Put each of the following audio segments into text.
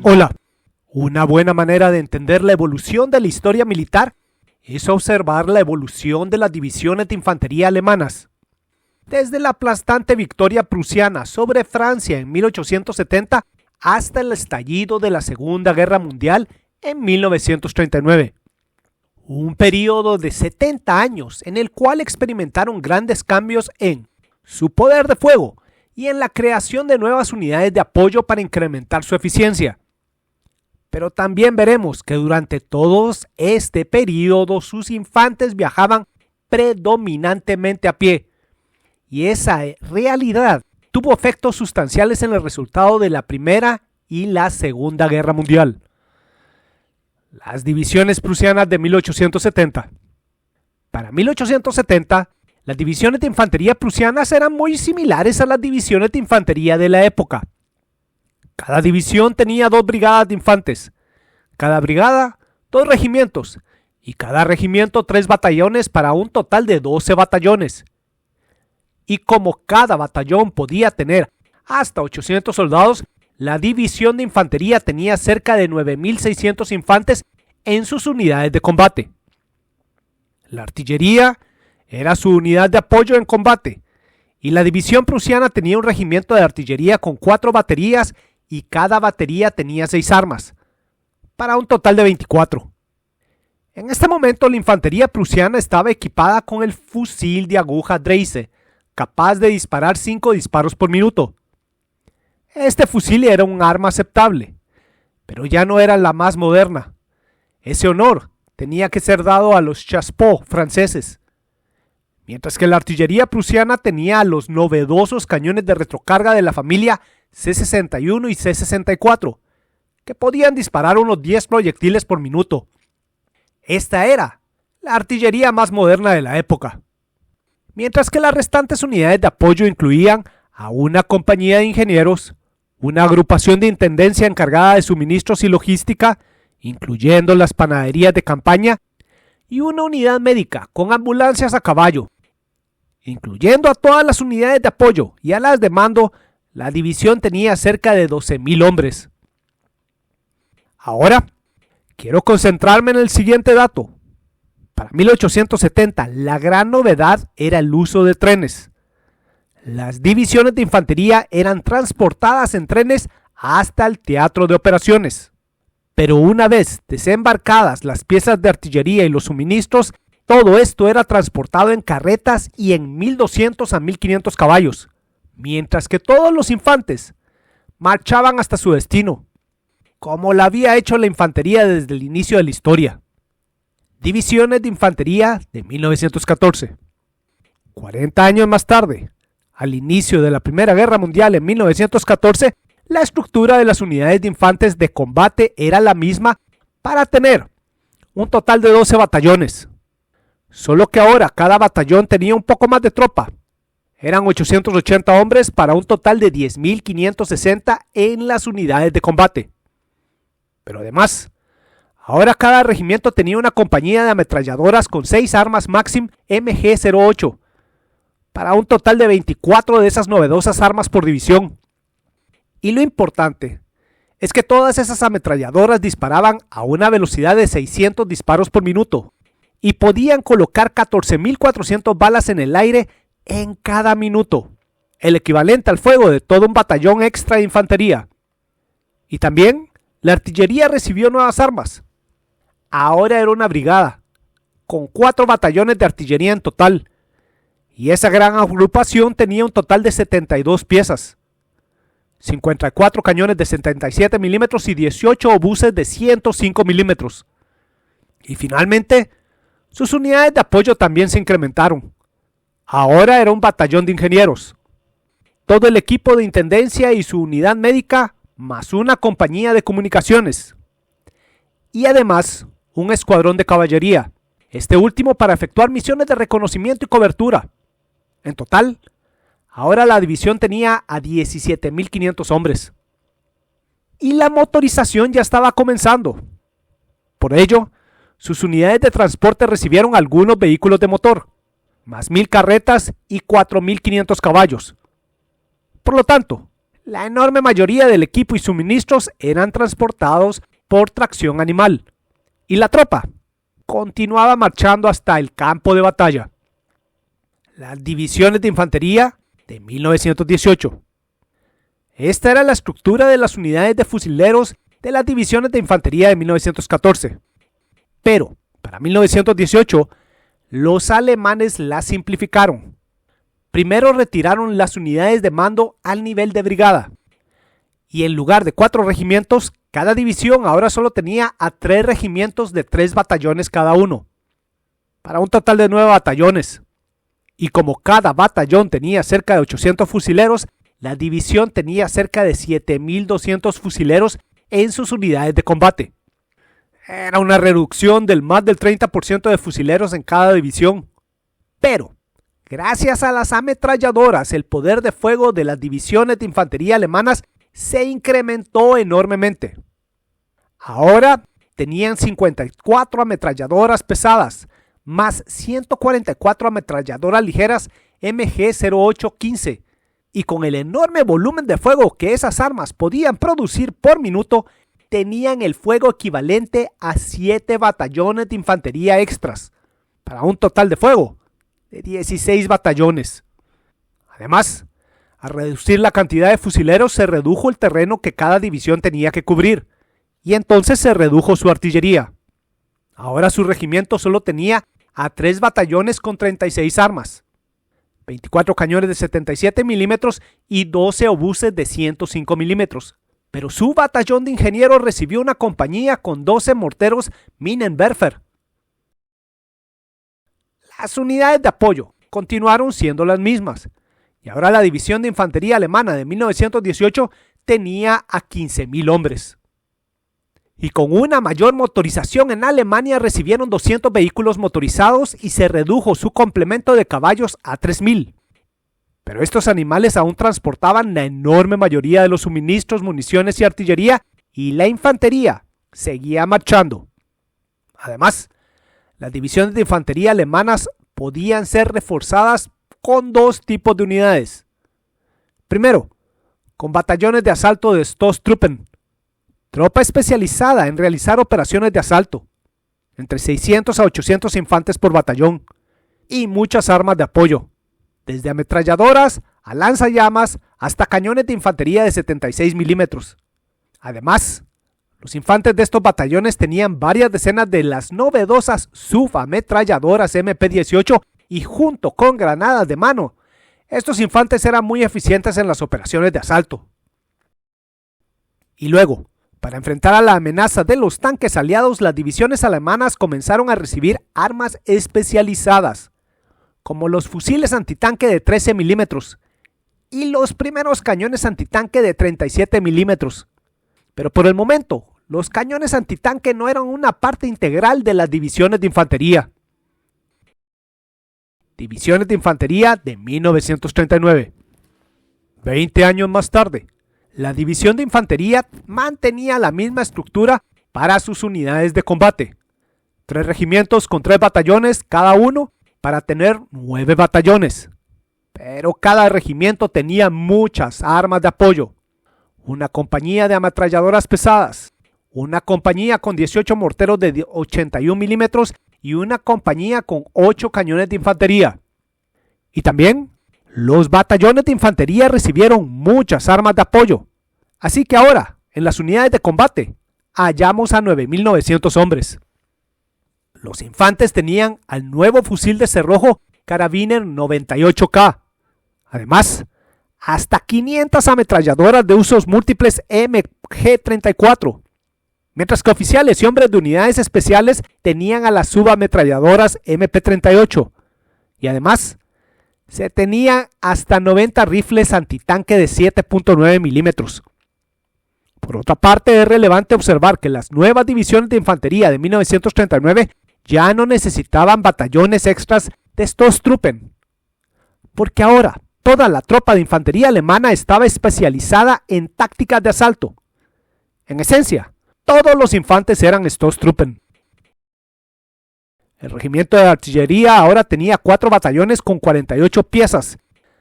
Hola, una buena manera de entender la evolución de la historia militar es observar la evolución de las divisiones de infantería alemanas. Desde la aplastante victoria prusiana sobre Francia en 1870 hasta el estallido de la Segunda Guerra Mundial en 1939. Un periodo de 70 años en el cual experimentaron grandes cambios en su poder de fuego y en la creación de nuevas unidades de apoyo para incrementar su eficiencia. Pero también veremos que durante todo este periodo sus infantes viajaban predominantemente a pie, y esa realidad tuvo efectos sustanciales en el resultado de la Primera y la Segunda Guerra Mundial. Las divisiones prusianas de 1870. Para 1870, las divisiones de infantería prusianas eran muy similares a las divisiones de infantería de la época. Cada división tenía 2 brigadas de infantes, cada brigada 2 regimientos y cada regimiento 3 batallones para un total de 12 batallones. Y como cada batallón podía tener hasta 800 soldados, la división de infantería tenía cerca de 9.600 infantes en sus unidades de combate. La artillería era su unidad de apoyo en combate, y la división prusiana tenía un regimiento de artillería con 4 baterías y cada batería tenía 6 armas, para un total de 24. En este momento la infantería prusiana estaba equipada con el fusil de aguja Dreyse, capaz de disparar 5 disparos por minuto. Este fusil era un arma aceptable, pero ya no era la más moderna. Ese honor tenía que ser dado a los chassepot franceses, mientras que la artillería prusiana tenía los novedosos cañones de retrocarga de la familia C-61 y C-64, que podían disparar unos 10 proyectiles por minuto. Esta era la artillería más moderna de la época. Mientras que las restantes unidades de apoyo incluían a una compañía de ingenieros, una agrupación de intendencia encargada de suministros y logística, incluyendo las panaderías de campaña, y una unidad médica con ambulancias a caballo. Incluyendo a todas las unidades de apoyo y a las de mando, la división tenía cerca de 12.000 hombres. Ahora, quiero concentrarme en el siguiente dato. Para 1870, la gran novedad era el uso de trenes. Las divisiones de infantería eran transportadas en trenes hasta el teatro de operaciones. Pero una vez desembarcadas las piezas de artillería y los suministros, todo esto era transportado en carretas y en 1.200 a 1.500 caballos, mientras que todos los infantes marchaban hasta su destino, como lo había hecho la infantería desde el inicio de la historia. Divisiones de infantería de 1914. 40 años más tarde, al inicio de la Primera Guerra Mundial en 1914, la estructura de las unidades de infantes de combate era la misma para tener un total de 12 batallones. Solo que ahora cada batallón tenía un poco más de tropa. Eran 880 hombres para un total de 10.560 en las unidades de combate. Pero además, ahora cada regimiento tenía una compañía de ametralladoras con 6 armas Maxim MG-08, para un total de 24 de esas novedosas armas por división. Y lo importante es que todas esas ametralladoras disparaban a una velocidad de 600 disparos por minuto y podían colocar 14.400 balas en el aire en cada minuto, el equivalente al fuego de todo un batallón extra de infantería. Y también la artillería recibió nuevas armas. Ahora era una brigada, con 4 batallones de artillería en total, y esa gran agrupación tenía un total de 72 piezas, 54 cañones de 77 milímetros y 18 obuses de 105 milímetros. Y finalmente, sus unidades de apoyo también se incrementaron. Ahora era un batallón de ingenieros, todo el equipo de intendencia y su unidad médica, más una compañía de comunicaciones. Y además, un escuadrón de caballería, este último para efectuar misiones de reconocimiento y cobertura. En total, ahora la división tenía a 17.500 hombres. Y la motorización ya estaba comenzando. Por ello, sus unidades de transporte recibieron algunos vehículos de motor, más 1000 carretas y 4500 caballos. Por lo tanto, la enorme mayoría del equipo y suministros eran transportados por tracción animal, y la tropa continuaba marchando hasta el campo de batalla. Las divisiones de infantería de 1918. Esta era la estructura de las unidades de fusileros de las divisiones de infantería de 1914. Pero, para 1918, los alemanes la simplificaron. Primero retiraron las unidades de mando al nivel de brigada, y en lugar de 4 regimientos, cada división ahora solo tenía a 3 regimientos de 3 batallones cada uno, para un total de 9 batallones. Y como cada batallón tenía cerca de 800 fusileros, la división tenía cerca de 7200 fusileros en sus unidades de combate. Era una reducción del más del 30% de fusileros en cada división. Pero, gracias a las ametralladoras, el poder de fuego de las divisiones de infantería alemanas se incrementó enormemente. Ahora tenían 54 ametralladoras pesadas, más 144 ametralladoras ligeras MG0815, y con el enorme volumen de fuego que esas armas podían producir por minuto, tenían el fuego equivalente a 7 batallones de infantería extras, para un total de fuego de 16 batallones. Además, al reducir la cantidad de fusileros se redujo el terreno que cada división tenía que cubrir, y entonces se redujo su artillería. Ahora su regimiento solo tenía a 3 batallones con 36 armas, 24 cañones de 77 milímetros y 12 obuses de 105 milímetros. Pero su batallón de ingenieros recibió una compañía con 12 morteros Minenwerfer. Las unidades de apoyo continuaron siendo las mismas, y ahora la división de infantería alemana de 1918 tenía a 15.000 hombres. Y con una mayor motorización en Alemania recibieron 200 vehículos motorizados y se redujo su complemento de caballos a 3.000. Pero estos animales aún transportaban la enorme mayoría de los suministros, municiones y artillería, y la infantería seguía marchando. Además, las divisiones de infantería alemanas podían ser reforzadas con 2 tipos de unidades. Primero, con batallones de asalto de Stoßtruppen, tropa especializada en realizar operaciones de asalto, entre 600 a 800 infantes por batallón, y muchas armas de apoyo, desde ametralladoras a lanzallamas hasta cañones de infantería de 76 milímetros. Además, los infantes de estos batallones tenían varias decenas de las novedosas subametralladoras MP-18 y junto con granadas de mano, estos infantes eran muy eficientes en las operaciones de asalto. Y luego, para enfrentar a la amenaza de los tanques aliados, las divisiones alemanas comenzaron a recibir armas especializadas, como los fusiles antitanque de 13 milímetros y los primeros cañones antitanque de 37 milímetros. Pero por el momento, los cañones antitanque no eran una parte integral de las divisiones de infantería. Divisiones de infantería de 1939. 20 años más tarde, la división de infantería mantenía la misma estructura para sus unidades de combate. 3 regimientos con 3 batallones cada uno para tener 9 batallones. Pero cada regimiento tenía muchas armas de apoyo. Una compañía de ametralladoras pesadas, una compañía con 18 morteros de 81 milímetros y una compañía con 8 cañones de infantería. Y también los batallones de infantería recibieron muchas armas de apoyo. Así que ahora, en las unidades de combate, hallamos a 9.900 hombres. Los infantes tenían al nuevo fusil de cerrojo Karabiner 98K. Además, hasta 500 ametralladoras de usos múltiples MG34, mientras que oficiales y hombres de unidades especiales tenían a las subametralladoras MP38, y además se tenían hasta 90 rifles antitanque de 7.9 milímetros. Por otra parte, es relevante observar que las nuevas divisiones de infantería de 1939 ya no necesitaban batallones extras de Stoßtruppen, porque ahora toda la tropa de infantería alemana estaba especializada en tácticas de asalto. En esencia, todos los infantes eran Stoßtruppen. El regimiento de artillería ahora tenía 4 batallones con 48 piezas,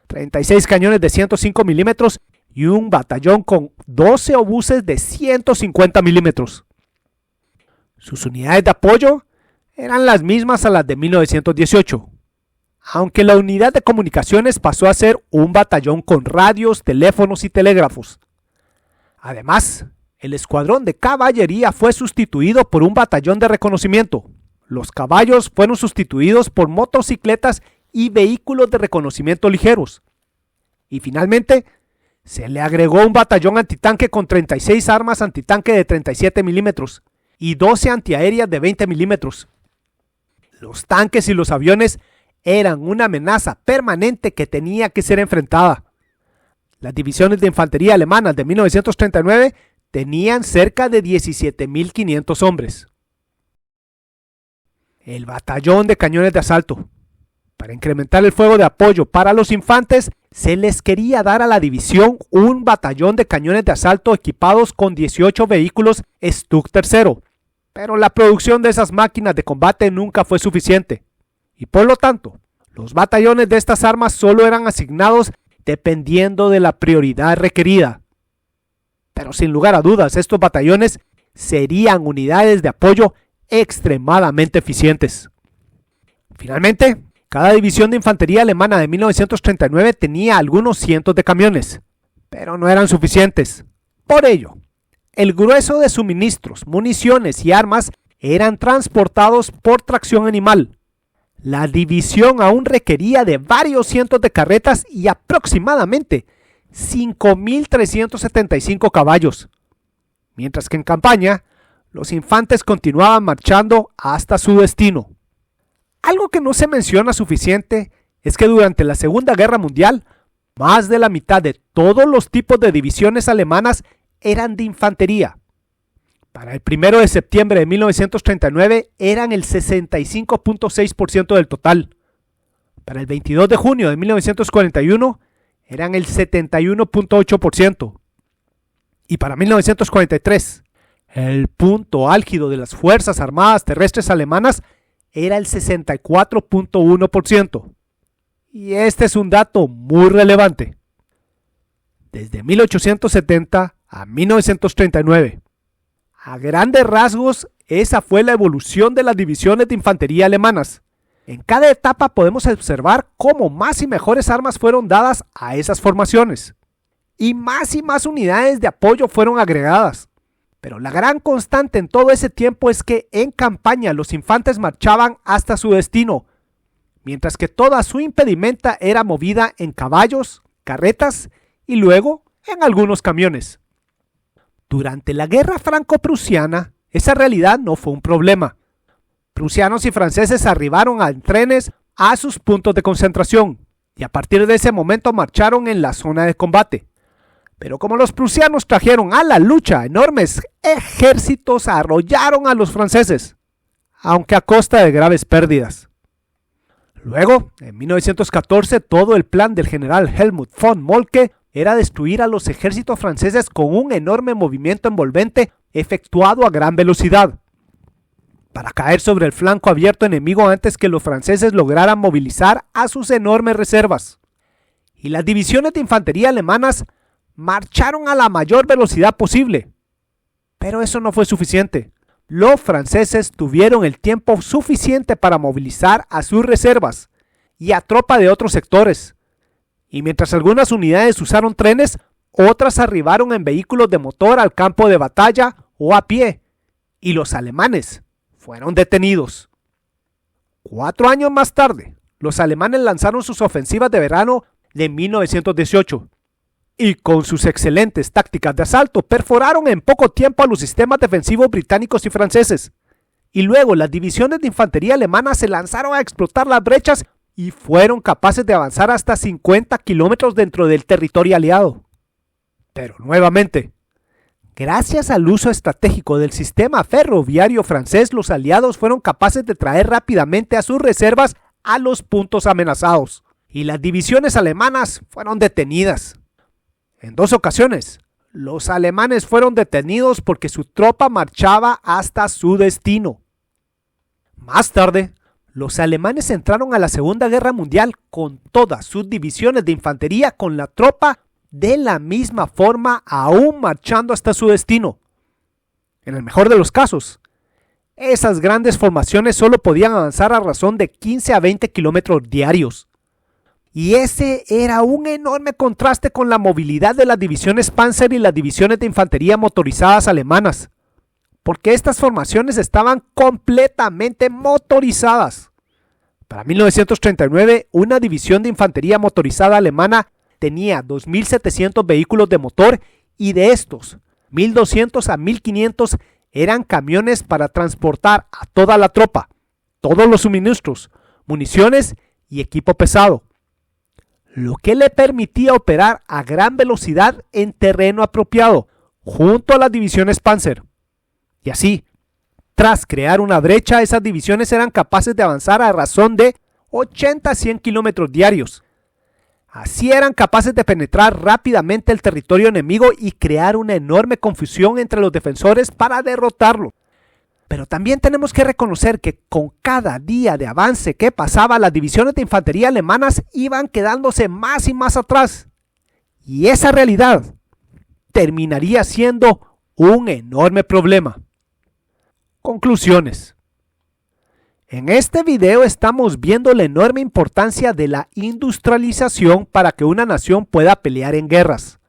36 cañones de 105 milímetros y un batallón con 12 obuses de 150 milímetros. Sus unidades de apoyo eran las mismas a las de 1918, aunque la unidad de comunicaciones pasó a ser un batallón con radios, teléfonos y telégrafos. Además, el escuadrón de caballería fue sustituido por un batallón de reconocimiento. Los caballos fueron sustituidos por motocicletas y vehículos de reconocimiento ligeros. Y finalmente, se le agregó un batallón antitanque con 36 armas antitanque de 37 milímetros y 12 antiaéreas de 20 milímetros. Los tanques y los aviones eran una amenaza permanente que tenía que ser enfrentada. Las divisiones de infantería alemanas de 1939 tenían cerca de 17.500 hombres. El batallón de cañones de asalto. Para incrementar el fuego de apoyo para los infantes, se les quería dar a la división un batallón de cañones de asalto equipados con 18 vehículos Stuck III, pero la producción de esas máquinas de combate nunca fue suficiente, y por lo tanto, los batallones de estas armas solo eran asignados dependiendo de la prioridad requerida. Pero sin lugar a dudas, estos batallones serían unidades de apoyo extremadamente eficientes. Finalmente, cada división de infantería alemana de 1939 tenía algunos cientos de camiones, pero no eran suficientes. Por ello, el grueso de suministros, municiones y armas eran transportados por tracción animal. La división aún requería de varios cientos de carretas y aproximadamente 5.375 caballos, mientras que en campaña los infantes continuaban marchando hasta su destino. Algo que no se menciona suficiente es que durante la Segunda Guerra Mundial, más de la mitad de todos los tipos de divisiones alemanas eran de infantería. Para el 1 de septiembre de 1939 eran el 65.6% del total. Para el 22 de junio de 1941 eran el 71.8%. Y para 1943, el punto álgido de las Fuerzas Armadas Terrestres Alemanas era el 64.1%. Y este es un dato muy relevante. Desde 1870 a 1939. A grandes rasgos, esa fue la evolución de las divisiones de infantería alemanas. En cada etapa podemos observar cómo más y mejores armas fueron dadas a esas formaciones. Y más unidades de apoyo fueron agregadas. Pero la gran constante en todo ese tiempo es que en campaña los infantes marchaban hasta su destino, mientras que toda su impedimenta era movida en caballos, carretas y luego en algunos camiones. Durante la guerra franco-prusiana, esa realidad no fue un problema. Prusianos y franceses arribaron en trenes a sus puntos de concentración y a partir de ese momento marcharon en la zona de combate. Pero como los prusianos trajeron a la lucha enormes ejércitos, arrollaron a los franceses, aunque a costa de graves pérdidas. Luego, en 1914, todo el plan del general Helmut von Moltke era destruir a los ejércitos franceses con un enorme movimiento envolvente efectuado a gran velocidad, para caer sobre el flanco abierto enemigo antes que los franceses lograran movilizar a sus enormes reservas. Y las divisiones de infantería alemanas marcharon a la mayor velocidad posible. Pero eso no fue suficiente. Los franceses tuvieron el tiempo suficiente para movilizar a sus reservas y a tropa de otros sectores. Y mientras algunas unidades usaron trenes, otras arribaron en vehículos de motor al campo de batalla o a pie, y los alemanes fueron detenidos. 4 años más tarde, los alemanes lanzaron sus ofensivas de verano de 1918, y con sus excelentes tácticas de asalto perforaron en poco tiempo a los sistemas defensivos británicos y franceses. Y luego las divisiones de infantería alemanas se lanzaron a explotar las brechas y fueron capaces de avanzar hasta 50 kilómetros dentro del territorio aliado. Pero nuevamente, gracias al uso estratégico del sistema ferroviario francés, los aliados fueron capaces de traer rápidamente a sus reservas a los puntos amenazados, y las divisiones alemanas fueron detenidas. En 2 ocasiones, los alemanes fueron detenidos porque su tropa marchaba hasta su destino. Más tarde, los alemanes entraron a la Segunda Guerra Mundial con todas sus divisiones de infantería con la tropa de la misma forma, aún marchando hasta su destino. En el mejor de los casos, esas grandes formaciones solo podían avanzar a razón de 15 a 20 kilómetros diarios. Y ese era un enorme contraste con la movilidad de las divisiones Panzer y las divisiones de infantería motorizadas alemanas, porque estas formaciones estaban completamente motorizadas. Para 1939, una división de infantería motorizada alemana tenía 2.700 vehículos de motor y de estos, 1.200 a 1.500 eran camiones para transportar a toda la tropa, todos los suministros, municiones y equipo pesado, lo que le permitía operar a gran velocidad en terreno apropiado, junto a las divisiones Panzer. Y así, tras crear una brecha, esas divisiones eran capaces de avanzar a razón de 80 a 100 kilómetros diarios. Así eran capaces de penetrar rápidamente el territorio enemigo y crear una enorme confusión entre los defensores para derrotarlo. Pero también tenemos que reconocer que con cada día de avance que pasaba, las divisiones de infantería alemanas iban quedándose más y más atrás. Y esa realidad terminaría siendo un enorme problema. Conclusiones. En este video estamos viendo la enorme importancia de la industrialización para que una nación pueda pelear en guerras.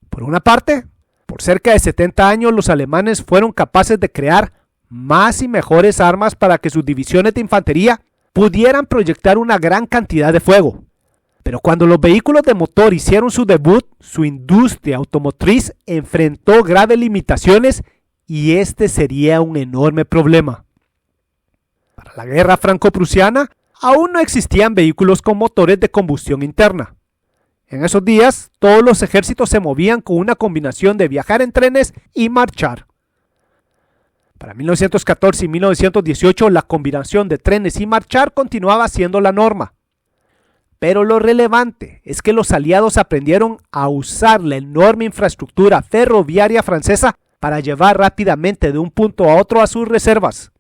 Por una parte, por cerca de 70 años los alemanes fueron capaces de crear más y mejores armas para que sus divisiones de infantería pudieran proyectar una gran cantidad de fuego. Pero cuando los vehículos de motor hicieron su debut, su industria automotriz enfrentó graves limitaciones y este sería un enorme problema. Para la guerra franco-prusiana, aún no existían vehículos con motores de combustión interna. En esos días, todos los ejércitos se movían con una combinación de viajar en trenes y marchar. Para 1914 y 1918, la combinación de trenes y marchar continuaba siendo la norma. Pero lo relevante es que los aliados aprendieron a usar la enorme infraestructura ferroviaria francesa para llevar rápidamente de un punto a otro a sus reservas,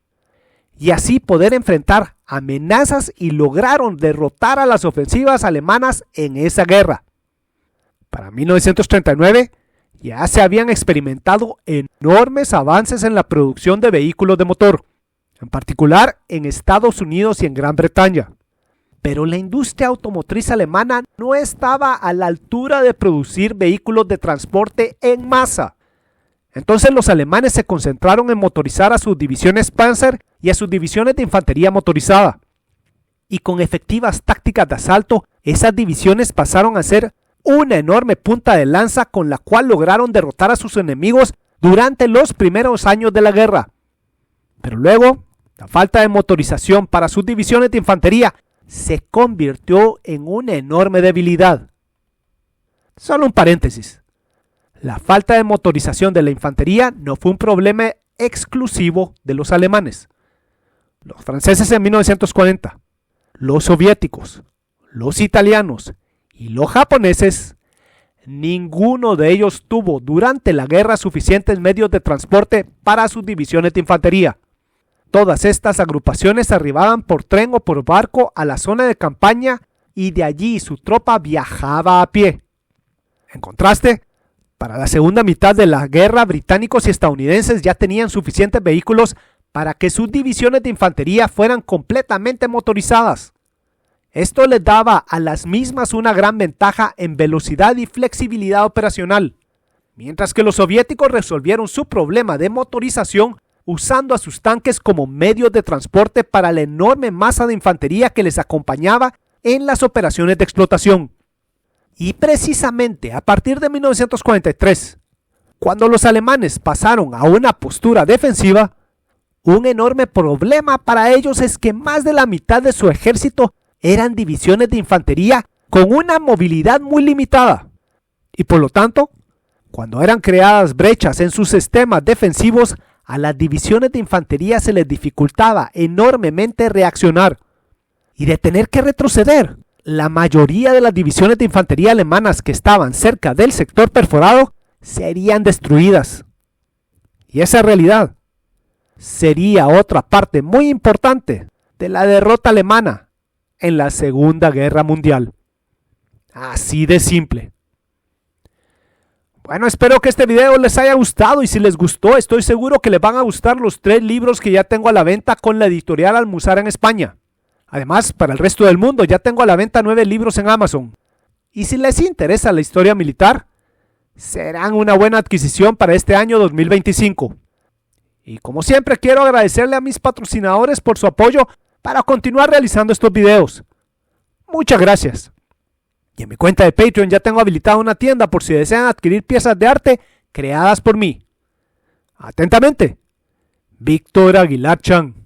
y así poder enfrentar amenazas, y lograron derrotar a las ofensivas alemanas en esa guerra. Para 1939 ya se habían experimentado enormes avances en la producción de vehículos de motor, en particular en Estados Unidos y en Gran Bretaña. Pero la industria automotriz alemana no estaba a la altura de producir vehículos de transporte en masa. Entonces los alemanes se concentraron en motorizar a sus divisiones Panzer y a sus divisiones de infantería motorizada. Y con efectivas tácticas de asalto, esas divisiones pasaron a ser una enorme punta de lanza con la cual lograron derrotar a sus enemigos durante los primeros años de la guerra. Pero luego, la falta de motorización para sus divisiones de infantería se convirtió en una enorme debilidad. Solo un paréntesis. La falta de motorización de la infantería no fue un problema exclusivo de los alemanes. Los franceses en 1940, los soviéticos, los italianos y los japoneses, ninguno de ellos tuvo durante la guerra suficientes medios de transporte para sus divisiones de infantería. Todas estas agrupaciones arribaban por tren o por barco a la zona de campaña y de allí su tropa viajaba a pie. En contraste, para la segunda mitad de la guerra, británicos y estadounidenses ya tenían suficientes vehículos para que sus divisiones de infantería fueran completamente motorizadas. Esto les daba a las mismas una gran ventaja en velocidad y flexibilidad operacional, mientras que los soviéticos resolvieron su problema de motorización usando a sus tanques como medios de transporte para la enorme masa de infantería que les acompañaba en las operaciones de explotación. Y precisamente a partir de 1943, cuando los alemanes pasaron a una postura defensiva, un enorme problema para ellos es que más de la mitad de su ejército eran divisiones de infantería con una movilidad muy limitada. Y por lo tanto, cuando eran creadas brechas en sus sistemas defensivos, a las divisiones de infantería se les dificultaba enormemente reaccionar. Y de tener que retroceder, la mayoría de las divisiones de infantería alemanas que estaban cerca del sector perforado serían destruidas. Y esa realidad sería otra parte muy importante de la derrota alemana en la Segunda Guerra Mundial. Así de simple. Bueno, espero que este video les haya gustado y si les gustó, estoy seguro que les van a gustar los 3 libros que ya tengo a la venta con la editorial Almuzara en España. Además, para el resto del mundo ya tengo a la venta 9 libros en Amazon. Y si les interesa la historia militar, serán una buena adquisición para este año 2025. Y como siempre quiero agradecerle a mis patrocinadores por su apoyo para continuar realizando estos videos. Muchas gracias. Y en mi cuenta de Patreon ya tengo habilitada una tienda por si desean adquirir piezas de arte creadas por mí. Atentamente, Víctor Aguilar Chan.